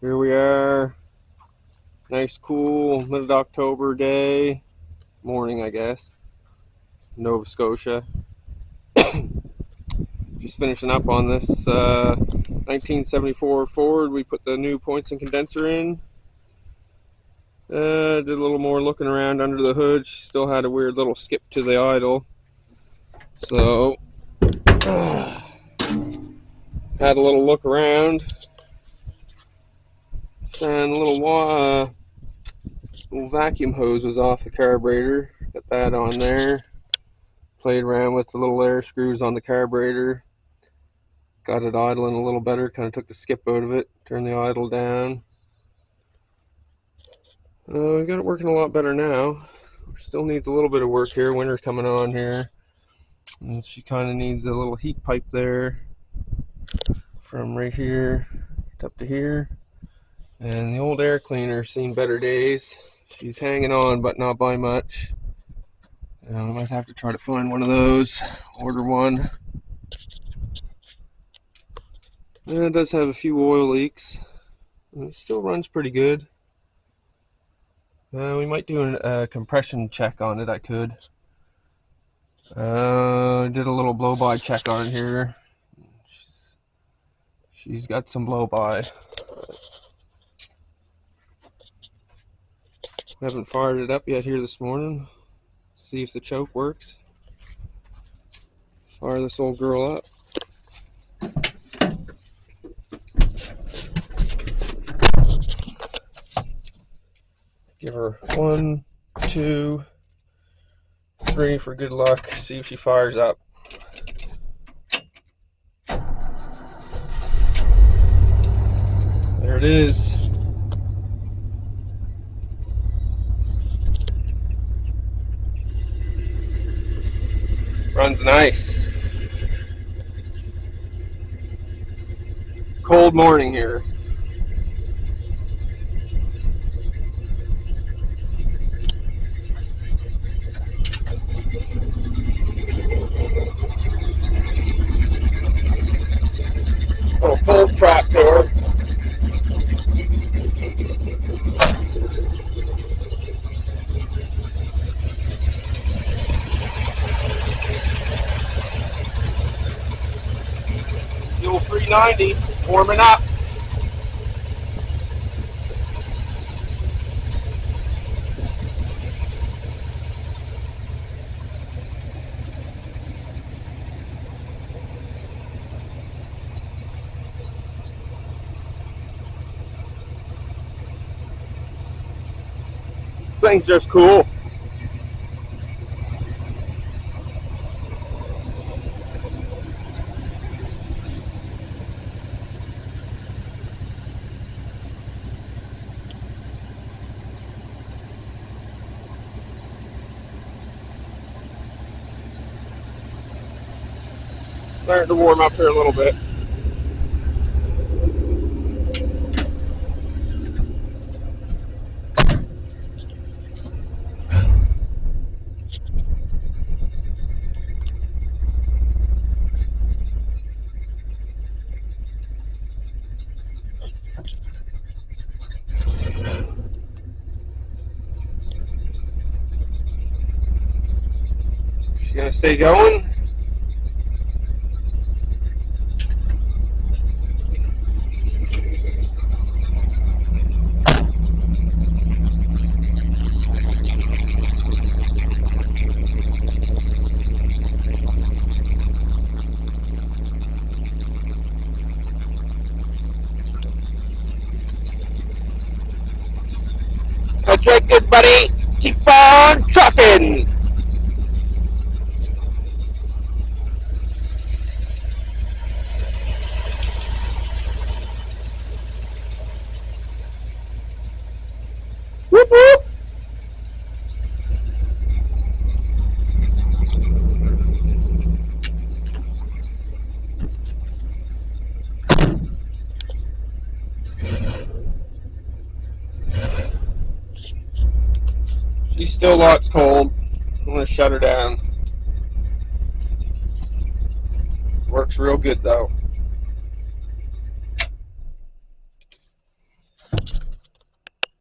Here we are, nice cool mid-October day, morning I guess, Nova Scotia. Just finishing up on this 1974 Ford. We put the new points and condenser in. Did a little more looking around under the hood. She still had a weird little skip to the idle. So, had a little look around. And a little vacuum hose was off the carburetor. Got that on there. Played around with the little air screws on the carburetor. Got it idling a little better. Kind of took the skip out of it. Turned the idle down. We got it working a lot better now. Still needs a little bit of work here. Winter's coming on here. And she kind of needs a little heat pipe there from right here up to here. And the old air cleaner's seen better days. She's hanging on, but not by much. I might have to try to find one of those, order one. And it does have a few oil leaks. It still runs pretty good. We might do a compression check on it. I could. Did a little blow-by check on it here. She's got some blow-by. Haven't fired it up yet here this morning. See if the choke works. Fire this old girl up. Give her 1, 2, 3 for good luck. See if she fires up. There it is. Runs nice. Cold morning here. Little pull trap door. Fuel 390, warming up. This thing's just cool. Starting to warm up here a little bit. She's gonna stay going. That's right, good buddy. Keep on trucking. Whoop whoop. She's still lots cold. I'm gonna shut her down. Works real good though.